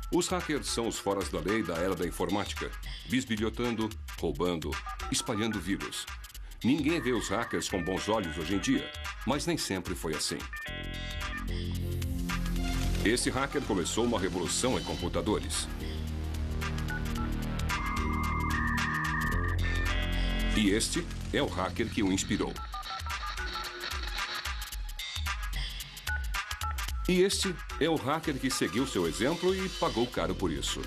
Os hackers são os foras da lei da era da informática, bisbilhotando, roubando, espalhando vírus. Ninguém vê os hackers com bons olhos hoje em dia, mas nem sempre foi assim. Esse hacker começou uma revolução em computadores. E este é o hacker que o inspirou. E este é o hacker que seguiu seu exemplo e pagou caro por isso.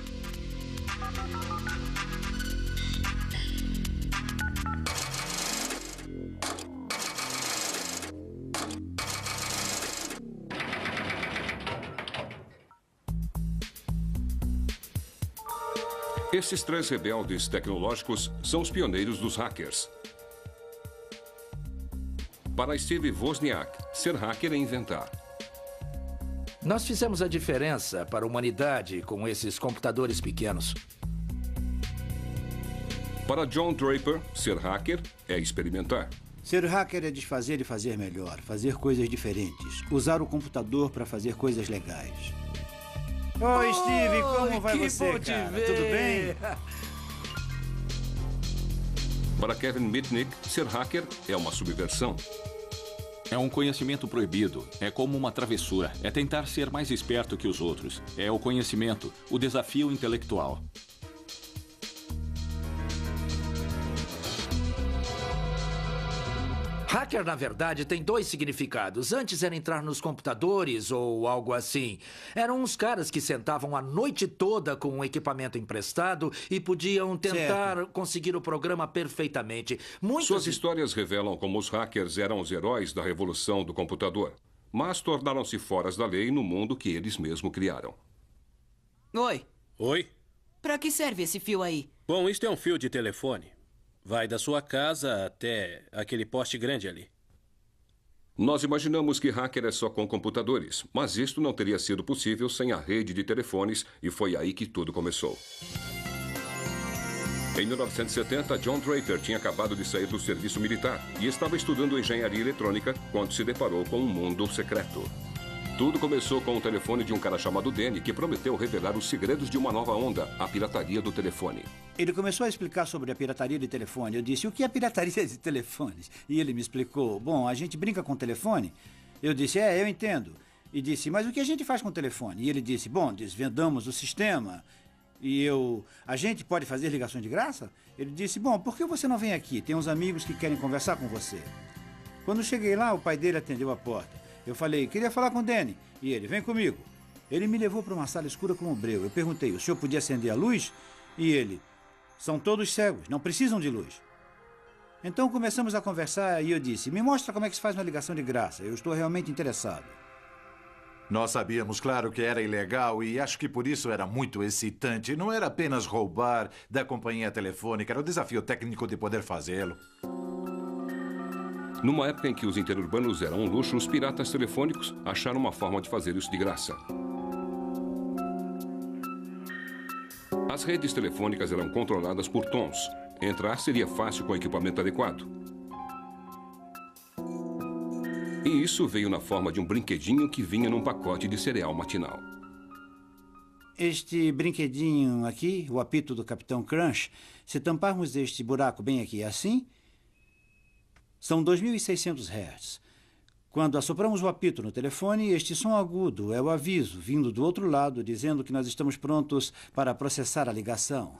Esses três rebeldes tecnológicos são os pioneiros dos hackers. Para Steve Wozniak, ser hacker é inventar. Nós fizemos a diferença para a humanidade com esses computadores pequenos. Para John Draper, ser hacker é experimentar. Ser hacker é desfazer e fazer melhor, fazer coisas diferentes, usar o computador para fazer coisas legais. Oi, Steve, como vai você, cara? Tudo bem? Para Kevin Mitnick, ser hacker é uma subversão. É um conhecimento proibido. É como uma travessura. É tentar ser mais esperto que os outros. É o conhecimento, o desafio intelectual. Hacker, na verdade, tem dois significados. Antes era entrar nos computadores ou algo assim. Eram uns caras que sentavam a noite toda com um equipamento emprestado e podiam tentar conseguir o programa perfeitamente. Suas histórias revelam como os hackers eram os heróis da revolução do computador, mas tornaram-se foras da lei no mundo que eles mesmos criaram. Oi. Oi? Pra que serve esse fio aí? Bom, isto é um fio de telefone. Vai da sua casa até aquele poste grande ali. Nós imaginamos que hacker é só com computadores, mas isto não teria sido possível sem a rede de telefones e foi aí que tudo começou. Em 1970, John Draper tinha acabado de sair do serviço militar e estava estudando engenharia eletrônica quando se deparou com um mundo secreto. Tudo começou com um telefone de um cara chamado Danny que prometeu revelar os segredos de uma nova onda, a pirataria do telefone. Ele começou a explicar sobre a pirataria de telefone. Eu disse, o que é pirataria de telefones? E ele me explicou, bom, a gente brinca com telefone? Eu disse, eu entendo. E disse, mas o que a gente faz com o telefone? E ele disse, bom, desvendamos o sistema. E a gente pode fazer ligações de graça? Ele disse, bom, por que você não vem aqui? Tem uns amigos que querem conversar com você. Quando cheguei lá, o pai dele atendeu a porta. Eu falei, queria falar com o Danny. E ele, vem comigo. Ele me levou para uma sala escura com um breu. Eu perguntei, o senhor podia acender a luz? E ele, são todos cegos, não precisam de luz. Então começamos a conversar e eu disse, me mostra como é que se faz uma ligação de graça. Eu estou realmente interessado. Nós sabíamos, claro, que era ilegal e acho que por isso era muito excitante. Não era apenas roubar da companhia telefônica, era o desafio técnico de poder fazê-lo. Numa época em que os interurbanos eram um luxo, os piratas telefônicos acharam uma forma de fazer isso de graça. As redes telefônicas eram controladas por tons. Entrar seria fácil com equipamento adequado. E isso veio na forma de um brinquedinho que vinha num pacote de cereal matinal. Este brinquedinho aqui, o apito do Capitão Crunch, se tamparmos este buraco bem aqui assim, são 2.600 Hz. Quando assopramos o apito no telefone, este som agudo é o aviso vindo do outro lado, dizendo que nós estamos prontos para processar a ligação.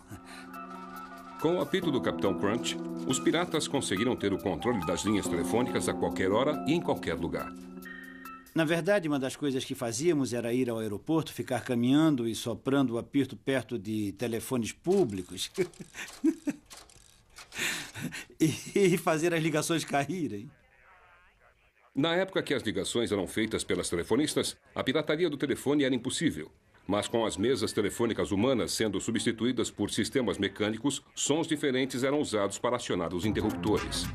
Com o apito do Capitão Crunch, os piratas conseguiram ter o controle das linhas telefônicas a qualquer hora e em qualquer lugar. Na verdade, uma das coisas que fazíamos era ir ao aeroporto, ficar caminhando e soprando o apito perto de telefones públicos. E fazer as ligações caírem. Na época que as ligações eram feitas pelas telefonistas, a pirataria do telefone era impossível. Mas com as mesas telefônicas humanas sendo substituídas por sistemas mecânicos, sons diferentes eram usados para acionar os interruptores.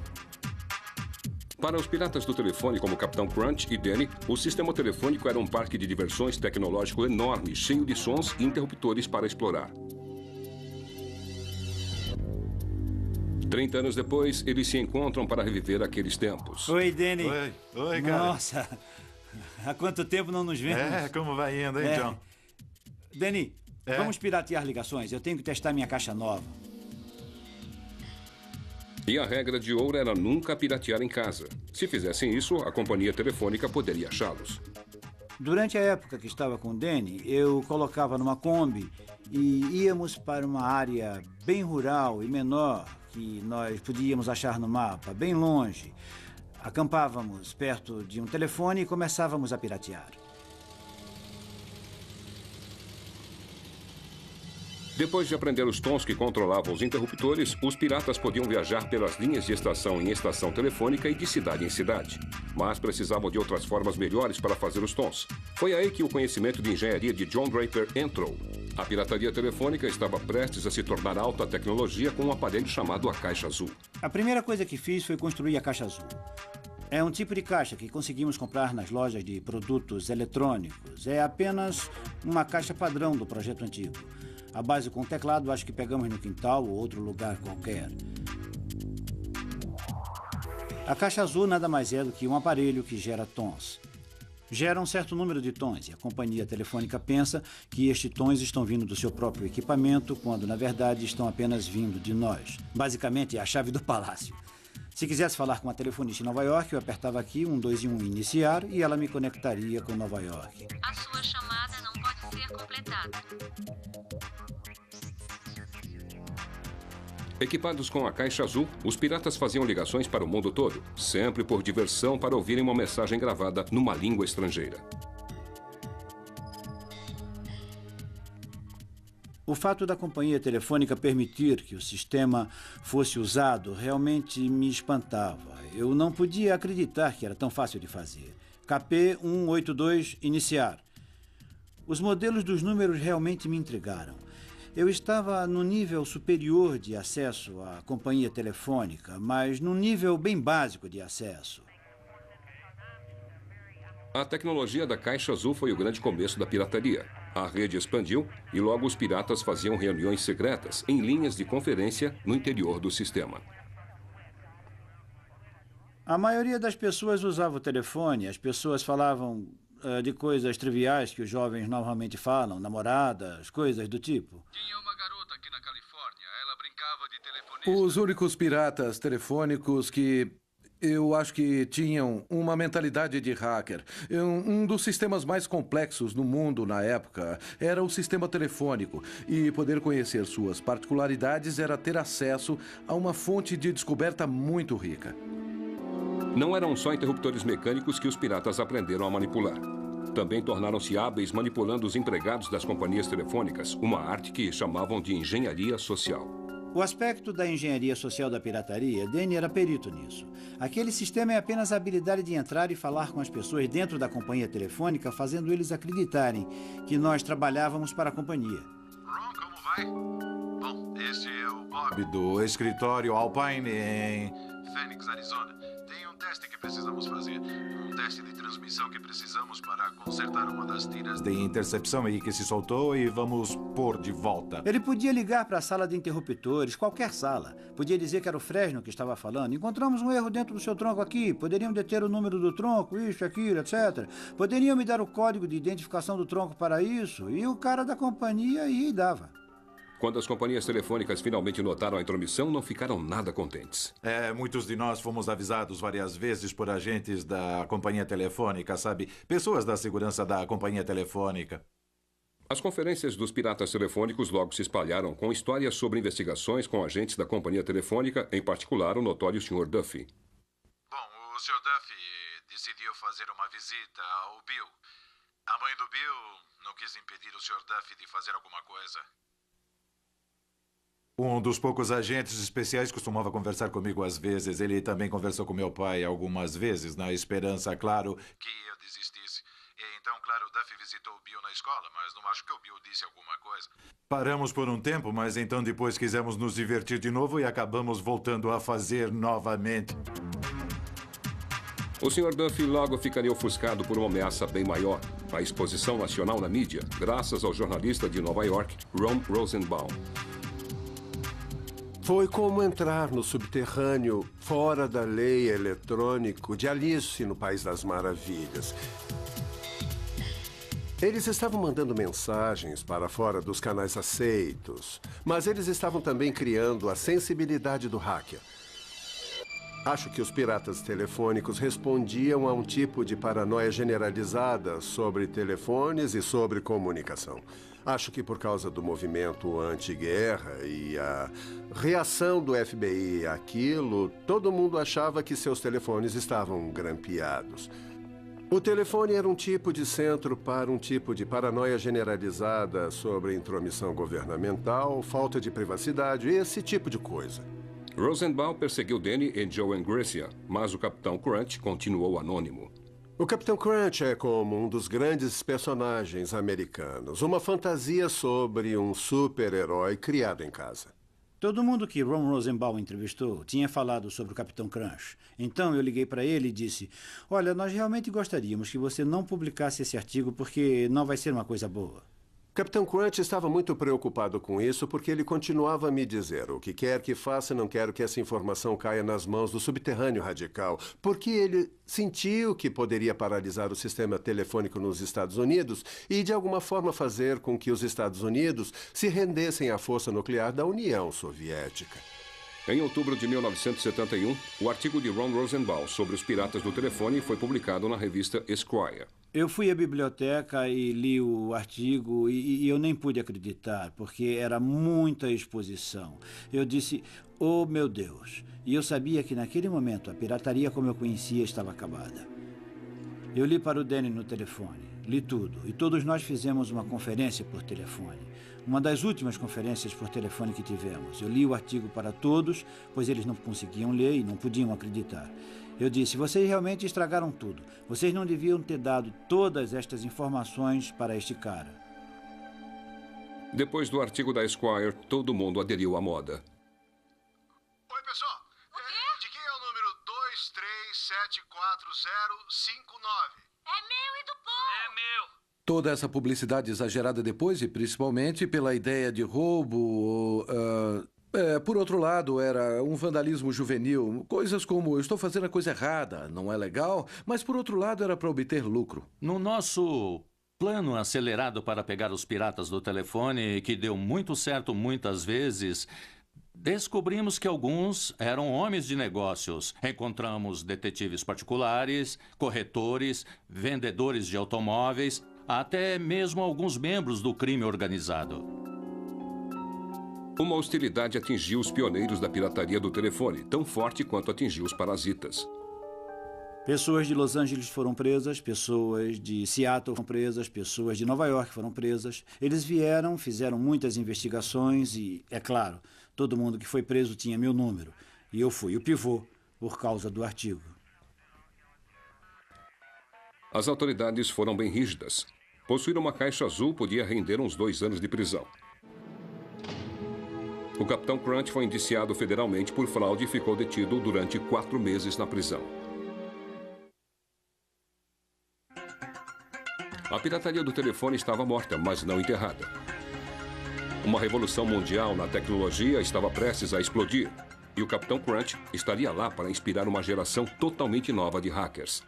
Para os piratas do telefone como Capitão Crunch e Danny, o sistema telefônico era um parque de diversões tecnológico enorme, cheio de sons e interruptores para explorar. 30 anos depois, eles se encontram para reviver aqueles tempos. Oi, Danny. Oi, cara. Nossa, há quanto tempo não nos vemos? Como vai indo, hein, John? Danny, É? Vamos piratear ligações. Eu tenho que testar minha caixa nova. E a regra de ouro era nunca piratear em casa. Se fizessem isso, a companhia telefônica poderia achá-los. Durante a época que estava com o Danny, eu colocava numa Kombi e íamos para uma área bem rural e menor que nós podíamos achar no mapa, bem longe. Acampávamos perto de um telefone e começávamos a piratear. Depois de aprender os tons que controlavam os interruptores, os piratas podiam viajar pelas linhas de estação em estação telefônica e de cidade em cidade. Mas precisavam de outras formas melhores para fazer os tons. Foi aí que o conhecimento de engenharia de John Draper entrou. A pirataria telefônica estava prestes a se tornar alta tecnologia com um aparelho chamado a Caixa Azul. A primeira coisa que fiz foi construir a Caixa Azul. É um tipo de caixa que conseguimos comprar nas lojas de produtos eletrônicos. É apenas uma caixa padrão do projeto antigo. A base com teclado acho que pegamos no quintal ou outro lugar qualquer. A Caixa Azul nada mais é do que um aparelho que gera tons. Gera um certo número de tons e a companhia telefônica pensa que estes tons estão vindo do seu próprio equipamento, quando na verdade estão apenas vindo de nós. Basicamente é a chave do palácio. Se quisesse falar com uma telefonista em Nova York, eu apertava aqui 1, 2 e 1 iniciar e ela me conectaria com Nova York. A sua chamada não pode ser completada. Equipados com a Caixa Azul, os piratas faziam ligações para o mundo todo, sempre por diversão para ouvirem uma mensagem gravada numa língua estrangeira. O fato da companhia telefônica permitir que o sistema fosse usado realmente me espantava. Eu não podia acreditar que era tão fácil de fazer. KP 182, iniciar. Os modelos dos números realmente me intrigaram. Eu estava no nível superior de acesso à companhia telefônica, mas num nível bem básico de acesso. A tecnologia da Caixa Azul foi o grande começo da pirataria. A rede expandiu e logo os piratas faziam reuniões secretas em linhas de conferência no interior do sistema. A maioria das pessoas usava o telefone, as pessoas falavam de coisas triviais que os jovens normalmente falam, namoradas, coisas do tipo. Tinha uma garota aqui na Califórnia, ela brincava de telefonista. Os únicos piratas telefônicos que eu acho que tinham uma mentalidade de hacker. Um dos sistemas mais complexos no mundo na época era o sistema telefônico. E poder conhecer suas particularidades era ter acesso a uma fonte de descoberta muito rica. Não eram só interruptores mecânicos que os piratas aprenderam a manipular. Também tornaram-se hábeis manipulando os empregados das companhias telefônicas, uma arte que chamavam de engenharia social. O aspecto da engenharia social da pirataria, Danny era perito nisso. Aquele sistema é apenas a habilidade de entrar e falar com as pessoas dentro da companhia telefônica, fazendo eles acreditarem que nós trabalhávamos para a companhia. Ron, como vai? Bom, esse é o Bob Do escritório Alpine em Phoenix, Arizona. Tem um teste que precisamos fazer. Um teste de transmissão que precisamos para consertar uma das tiras de intercepção aí que se soltou e vamos pôr de volta. Ele podia ligar para a sala de interruptores, qualquer sala. Podia dizer que era o Fresno que estava falando. Encontramos um erro dentro do seu tronco aqui. Poderiam deter o número do tronco, isso, aquilo, etc. Poderiam me dar o código de identificação do tronco para isso. E o cara da companhia ia e dava. Quando as companhias telefônicas finalmente notaram a intromissão, não ficaram nada contentes. Muitos de nós fomos avisados várias vezes por agentes da companhia telefônica, sabe? Pessoas da segurança da companhia telefônica. As conferências dos piratas telefônicos logo se espalharam com histórias sobre investigações com agentes da companhia telefônica, em particular o notório Sr. Duffy. Bom, o Sr. Duffy decidiu fazer uma visita ao Bill. A mãe do Bill não quis impedir o Sr. Duffy de fazer alguma coisa. Um dos poucos agentes especiais costumava conversar comigo às vezes. Ele também conversou com meu pai algumas vezes, na esperança, claro, que eu desistisse. E então, claro, o Duffy visitou o Bill na escola, mas não acho que o Bill disse alguma coisa. Paramos por um tempo, mas então depois quisemos nos divertir de novo e acabamos voltando a fazer novamente. O Sr. Duffy logo ficaria ofuscado por uma ameaça bem maior, a exposição nacional na mídia, graças ao jornalista de Nova York, Ron Rosenbaum. Foi como entrar no subterrâneo, fora da lei eletrônico de Alice no País das Maravilhas. Eles estavam mandando mensagens para fora dos canais aceitos, mas eles estavam também criando a sensibilidade do hacker. Acho que os piratas telefônicos respondiam a um tipo de paranoia generalizada sobre telefones e sobre comunicação. Acho que por causa do movimento anti-guerra e a reação do FBI àquilo, todo mundo achava que seus telefones estavam grampeados. O telefone era um tipo de centro para um tipo de paranoia generalizada sobre intromissão governamental, falta de privacidade, esse tipo de coisa. Rosenbaum perseguiu Danny e Joe Gracia, mas o Capitão Crunch continuou anônimo. O Capitão Crunch é como um dos grandes personagens americanos. Uma fantasia sobre um super-herói criado em casa. Todo mundo que Ron Rosenbaum entrevistou tinha falado sobre o Capitão Crunch. Então eu liguei para ele e disse: olha, nós realmente gostaríamos que você não publicasse esse artigo porque não vai ser uma coisa boa. Capitão Crunch estava muito preocupado com isso porque ele continuava a me dizer: o que quer que faça, não quero que essa informação caia nas mãos do subterrâneo radical, porque ele sentiu que poderia paralisar o sistema telefônico nos Estados Unidos e, de alguma forma, fazer com que os Estados Unidos se rendessem à força nuclear da União Soviética. Em outubro de 1971, o artigo de Ron Rosenbaum sobre os piratas do telefone foi publicado na revista Esquire. Eu fui à biblioteca e li o artigo e eu nem pude acreditar, porque era muita exposição. Eu disse: oh, meu Deus. E eu sabia que naquele momento a pirataria como eu conhecia estava acabada. Eu li para o Danny no telefone, li tudo, e todos nós fizemos uma conferência por telefone. Uma das últimas conferências por telefone que tivemos. Eu li o artigo para todos, pois eles não conseguiam ler e não podiam acreditar. Eu disse: vocês realmente estragaram tudo. Vocês não deviam ter dado todas estas informações para este cara. Depois do artigo da Esquire, todo mundo aderiu à moda. Oi, pessoal. De quem é o número 2374059? É meu e do Paul. É meu. Toda essa publicidade exagerada depois, e principalmente pela ideia de roubo... por outro lado, era um vandalismo juvenil. Coisas como: eu estou fazendo a coisa errada, não é legal. Mas, por outro lado, era para obter lucro. No nosso plano acelerado para pegar os piratas do telefone, que deu muito certo muitas vezes, descobrimos que alguns eram homens de negócios. Encontramos detetives particulares, corretores, vendedores de automóveis, até mesmo alguns membros do crime organizado. Uma hostilidade atingiu os pioneiros da pirataria do telefone, tão forte quanto atingiu os parasitas. Pessoas de Los Angeles foram presas, pessoas de Seattle foram presas, pessoas de Nova York foram presas. Eles vieram, fizeram muitas investigações e, é claro, todo mundo que foi preso tinha meu número. E eu fui o pivô por causa do artigo. As autoridades foram bem rígidas. Possuir uma caixa azul podia render uns 2 anos de prisão. O Capitão Crunch foi indiciado federalmente por fraude e ficou detido durante 4 meses na prisão. A pirataria do telefone estava morta, mas não enterrada. Uma revolução mundial na tecnologia estava prestes a explodir, e o Capitão Crunch estaria lá para inspirar uma geração totalmente nova de hackers.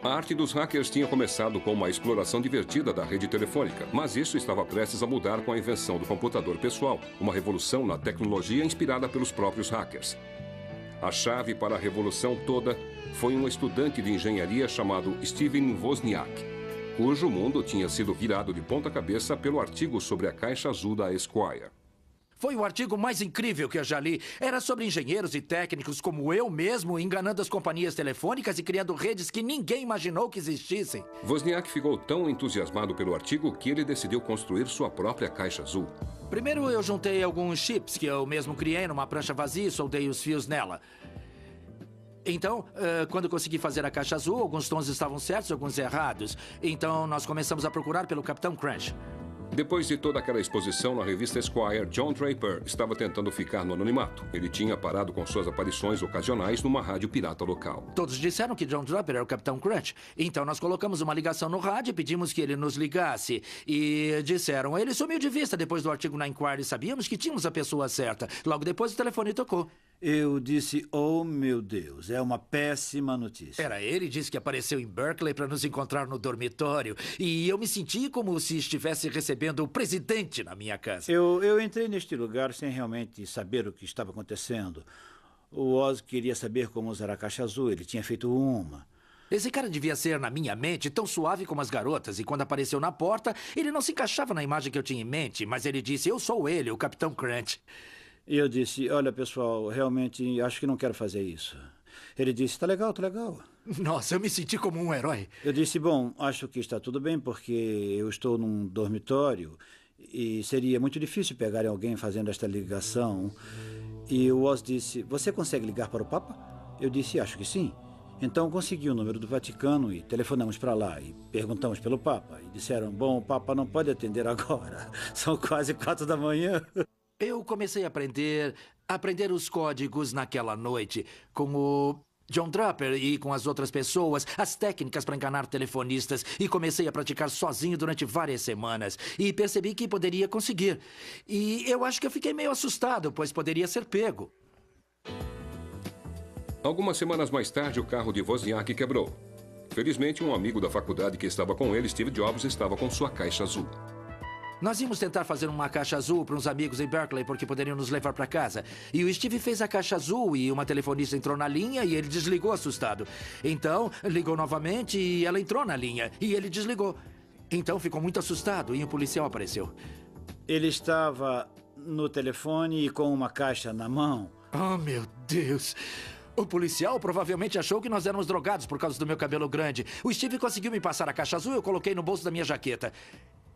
A arte dos hackers tinha começado com uma exploração divertida da rede telefônica, mas isso estava prestes a mudar com a invenção do computador pessoal, uma revolução na tecnologia inspirada pelos próprios hackers. A chave para a revolução toda foi um estudante de engenharia chamado Steven Wozniak, cujo mundo tinha sido virado de ponta cabeça pelo artigo sobre a caixa azul da Esquire. Foi o artigo mais incrível que eu já li. Era sobre engenheiros e técnicos como eu mesmo, enganando as companhias telefônicas e criando redes que ninguém imaginou que existissem. Wozniak ficou tão entusiasmado pelo artigo que ele decidiu construir sua própria caixa azul. Primeiro eu juntei alguns chips que eu mesmo criei numa prancha vazia e soldei os fios nela. Então, quando consegui fazer a caixa azul, alguns tons estavam certos e alguns errados. Então nós começamos a procurar pelo Capitão Crunch. Depois de toda aquela exposição na revista Esquire, John Draper estava tentando ficar no anonimato. Ele tinha parado com suas aparições ocasionais numa rádio pirata local. Todos disseram que John Draper era o Capitão Crunch. Então nós colocamos uma ligação no rádio e pedimos que ele nos ligasse. E disseram: ele sumiu de vista depois do artigo na Inquiry. Sabíamos que tínhamos a pessoa certa. Logo depois o telefone tocou. Eu disse, oh meu Deus, é uma péssima notícia. Era ele, disse que apareceu em Berkeley para nos encontrar no dormitório. E eu me senti como se estivesse recebendo o presidente na minha casa. Eu entrei neste lugar sem realmente saber o que estava acontecendo. O Oz queria saber como usar a caixa azul, ele tinha feito uma. Esse cara devia ser, na minha mente, tão suave como as garotas. E quando apareceu na porta, ele não se encaixava na imagem que eu tinha em mente. Mas ele disse, eu sou ele, o Capitão Crunch. E eu disse, olha, pessoal, realmente acho que não quero fazer isso. Ele disse, tá legal, tá legal. Nossa, eu me senti como um herói. Eu disse, bom, acho que está tudo bem, porque eu estou num dormitório e seria muito difícil pegarem alguém fazendo esta ligação. E o Oz disse, você consegue ligar para o Papa? Eu disse, acho que sim. Então consegui o número do Vaticano e telefonamos para lá e perguntamos pelo Papa. E disseram, bom, o Papa não pode atender agora. São quase 4 da manhã. Eu comecei a aprender os códigos naquela noite, com o John Draper e com as outras pessoas, as técnicas para enganar telefonistas, e comecei a praticar sozinho durante várias semanas. E percebi que poderia conseguir. E eu acho que eu fiquei meio assustado, pois poderia ser pego. Algumas semanas mais tarde, o carro de Wozniak quebrou. Felizmente, um amigo da faculdade que estava com ele, Steve Jobs, estava com sua caixa azul. Nós íamos tentar fazer uma caixa azul para uns amigos em Berkeley, porque poderiam nos levar para casa. E o Steve fez a caixa azul e uma telefonista entrou na linha e ele desligou assustado. Então, ligou novamente e ela entrou na linha e ele desligou. Então, ficou muito assustado e um policial apareceu. Ele estava no telefone e com uma caixa na mão. Oh, meu Deus! O policial provavelmente achou que nós éramos drogados por causa do meu cabelo grande. O Steve conseguiu me passar a caixa azul e eu coloquei no bolso da minha jaqueta.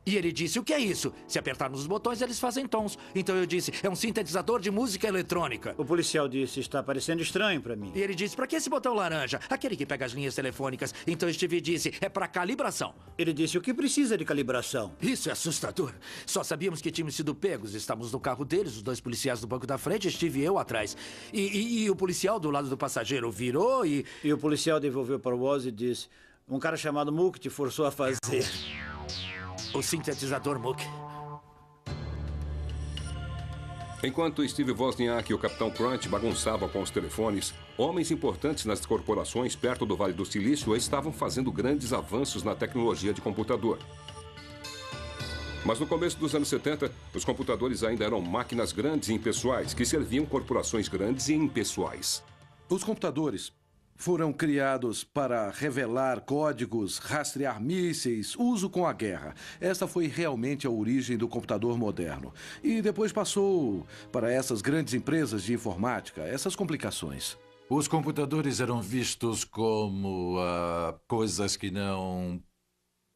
E ele disse, o que é isso? Se apertar nos botões, eles fazem tons. Então eu disse, é um sintetizador de música eletrônica. O policial disse, está parecendo estranho para mim. E ele disse, para que esse botão laranja? Aquele que pega as linhas telefônicas. Então Steve disse, é para calibração. Ele disse, o que precisa de calibração? Isso é assustador. Só sabíamos que tínhamos sido pegos. Estávamos no carro deles, os 2 policiais no banco da frente, Steve e eu atrás. E o policial do lado do passageiro virou e... E o policial devolveu para o Oz e disse, um cara chamado Mook te forçou a fazer... O sintetizador Mook. Enquanto Steve Wozniak e o Capitão Crunch bagunçavam com os telefones, homens importantes nas corporações perto do Vale do Silício estavam fazendo grandes avanços na tecnologia de computador. Mas no começo dos anos 70, os computadores ainda eram máquinas grandes e impessoais que serviam corporações grandes e impessoais. Os computadores foram criados para revelar códigos, rastrear mísseis, uso com a guerra. Esta foi realmente a origem do computador moderno. E depois passou para essas grandes empresas de informática, essas complicações. Os computadores eram vistos como coisas que não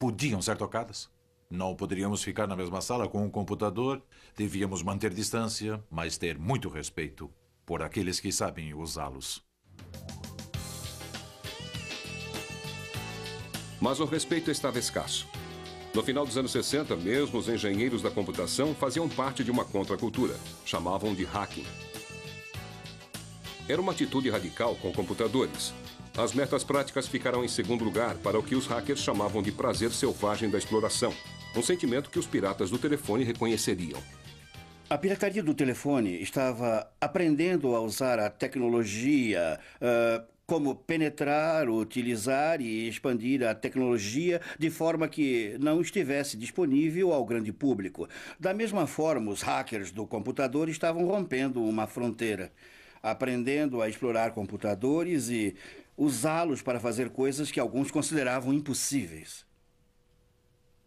podiam ser tocadas. Não poderíamos ficar na mesma sala com um computador. Devíamos manter distância, mas ter muito respeito por aqueles que sabem usá-los. Mas o respeito estava escasso. No final dos anos 60, mesmo os engenheiros da computação faziam parte de uma contracultura. Chamavam de hacking. Era uma atitude radical com computadores. As metas práticas ficaram em segundo lugar para o que os hackers chamavam de prazer selvagem da exploração. Um sentimento que os piratas do telefone reconheceriam. A pirataria do telefone estava aprendendo a usar a tecnologia... como penetrar, utilizar e expandir a tecnologia de forma que não estivesse disponível ao grande público. Da mesma forma, os hackers do computador estavam rompendo uma fronteira, aprendendo a explorar computadores e usá-los para fazer coisas que alguns consideravam impossíveis.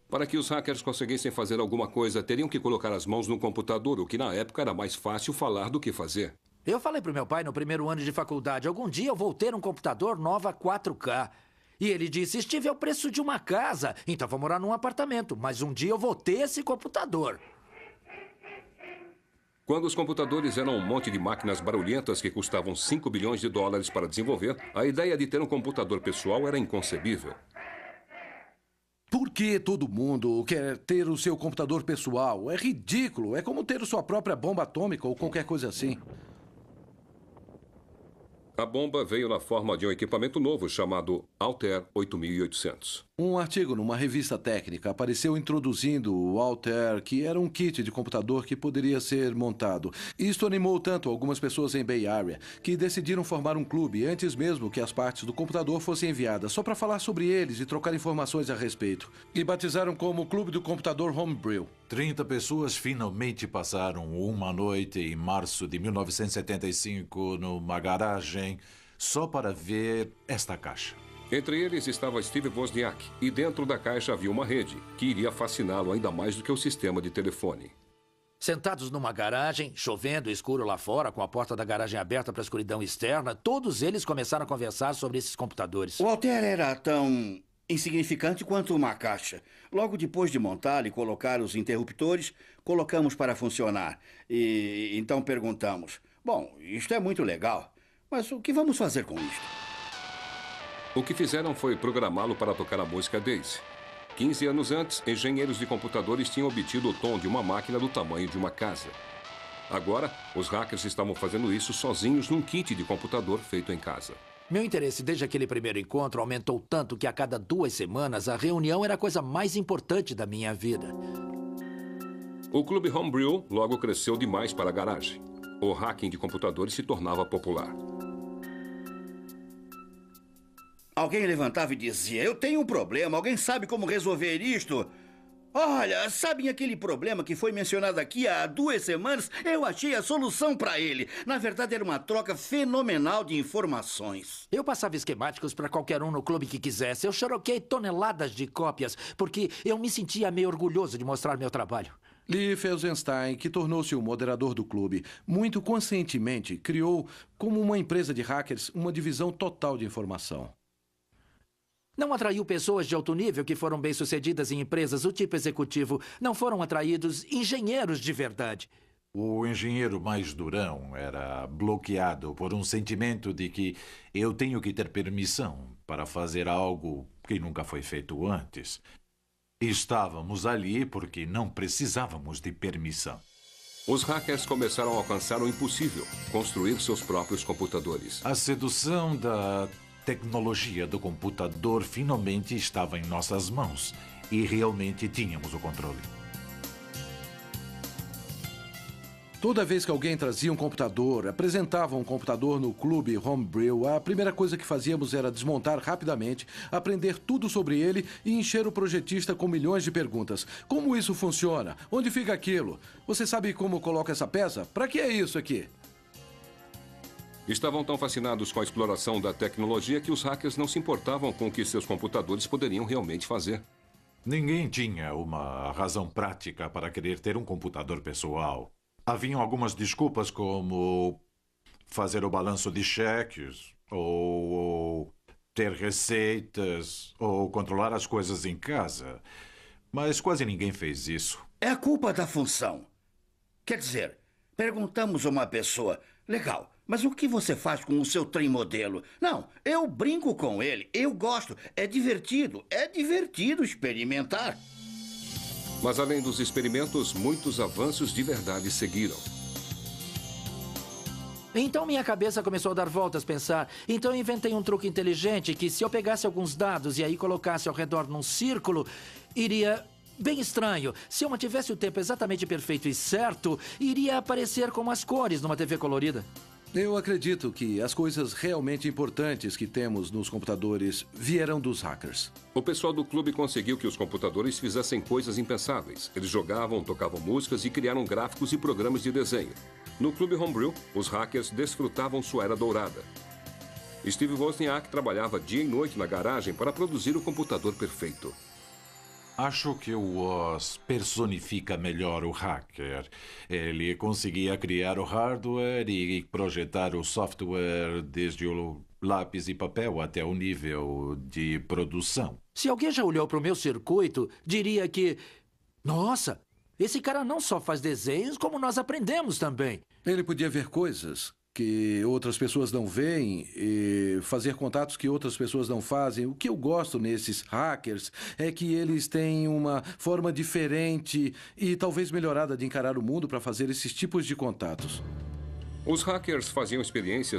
Para que os hackers conseguissem fazer alguma coisa, teriam que colocar as mãos no computador, o que na época era mais fácil falar do que fazer. Eu falei pro meu pai no primeiro ano de faculdade, algum dia eu vou ter um computador Nova 4K. E ele disse, Steve, é o preço de uma casa, então vou morar num apartamento, mas um dia eu vou ter esse computador. Quando os computadores eram um monte de máquinas barulhentas que custavam $5 bilhões para desenvolver, a ideia de ter um computador pessoal era inconcebível. Por que todo mundo quer ter o seu computador pessoal? É ridículo, é como ter sua própria bomba atômica ou qualquer coisa assim. A bomba veio na forma de um equipamento novo chamado Altair 8800. Um artigo numa revista técnica apareceu introduzindo o Altair, que era um kit de computador que poderia ser montado. Isto animou tanto algumas pessoas em Bay Area que decidiram formar um clube antes mesmo que as partes do computador fossem enviadas, só para falar sobre eles e trocar informações a respeito. E batizaram como Clube do Computador Homebrew. 30 pessoas finalmente passaram uma noite em março de 1975 numa garagem só para ver esta caixa. Entre eles estava Steve Wozniak, e dentro da caixa havia uma rede, que iria fasciná-lo ainda mais do que o sistema de telefone. Sentados numa garagem, chovendo, escuro lá fora, com a porta da garagem aberta para a escuridão externa, todos eles começaram a conversar sobre esses computadores. O Altair era tão insignificante quanto uma caixa. Logo depois de montá-lo e colocar os interruptores, colocamos para funcionar. E então perguntamos, bom, isto é muito legal, mas o que vamos fazer com isto? O que fizeram foi programá-lo para tocar a música Daisy. 15 anos antes, engenheiros de computadores tinham obtido o tom de uma máquina do tamanho de uma casa. Agora, os hackers estavam fazendo isso sozinhos num kit de computador feito em casa. Meu interesse desde aquele primeiro encontro aumentou tanto que a cada 2 semanas a reunião era a coisa mais importante da minha vida. O clube Homebrew logo cresceu demais para a garagem. O hacking de computadores se tornava popular. Alguém levantava e dizia, eu tenho um problema, alguém sabe como resolver isto? Olha, sabem aquele problema que foi mencionado aqui há 2 semanas? Eu achei a solução para ele. Na verdade, era uma troca fenomenal de informações. Eu passava esquemáticos para qualquer um no clube que quisesse. Eu xeroquei toneladas de cópias, porque eu me sentia meio orgulhoso de mostrar meu trabalho. Lee Felsenstein, que tornou-se o moderador do clube, muito conscientemente criou, como uma empresa de hackers, uma divisão total de informação. Não atraiu pessoas de alto nível que foram bem-sucedidas em empresas do tipo executivo. Não foram atraídos engenheiros de verdade. O engenheiro mais durão era bloqueado por um sentimento de que eu tenho que ter permissão para fazer algo que nunca foi feito antes. Estávamos ali porque não precisávamos de permissão. Os hackers começaram a alcançar o impossível, construir seus próprios computadores. A sedução da tecnologia do computador finalmente estava em nossas mãos e realmente tínhamos o controle. Toda vez que alguém trazia um computador, apresentava um computador no clube Homebrew, a primeira coisa que fazíamos era desmontar rapidamente, aprender tudo sobre ele e encher o projetista com milhões de perguntas. Como isso funciona? Onde fica aquilo? Você sabe como coloca essa peça? Para que é isso aqui? Estavam tão fascinados com a exploração da tecnologia que os hackers não se importavam com o que seus computadores poderiam realmente fazer. Ninguém tinha uma razão prática para querer ter um computador pessoal. Haviam algumas desculpas como fazer o balanço de cheques, ou ter receitas, ou controlar as coisas em casa. Mas quase ninguém fez isso. É a culpa da função. Quer dizer, perguntamos a uma pessoa, legal, mas o que você faz com o seu trem modelo? Não, eu brinco com ele, eu gosto, é divertido experimentar. Mas além dos experimentos, muitos avanços de verdade seguiram. Então minha cabeça começou a dar voltas, pensar. Então eu inventei um truque inteligente que se eu pegasse alguns dados e aí colocasse ao redor num círculo, iria bem estranho. Se eu mantivesse o tempo exatamente perfeito e certo, iria aparecer como as cores numa TV colorida. Eu acredito que as coisas realmente importantes que temos nos computadores vieram dos hackers. O pessoal do clube conseguiu que os computadores fizessem coisas impensáveis. Eles jogavam, tocavam músicas e criaram gráficos e programas de desenho. No clube Homebrew, os hackers desfrutavam sua era dourada. Steve Wozniak trabalhava dia e noite na garagem para produzir o computador perfeito. Acho que o Woz personifica melhor o hacker. Ele conseguia criar o hardware e projetar o software desde o lápis e papel até o nível de produção. Se alguém já olhou para o meu circuito, diria que... Nossa, esse cara não só faz desenhos, como nós aprendemos também. Ele podia ver coisas que outras pessoas não veem e fazer contatos que outras pessoas não fazem. O que eu gosto nesses hackers é que eles têm uma forma diferente e talvez melhorada de encarar o mundo para fazer esses tipos de contatos. Os hackers faziam experiências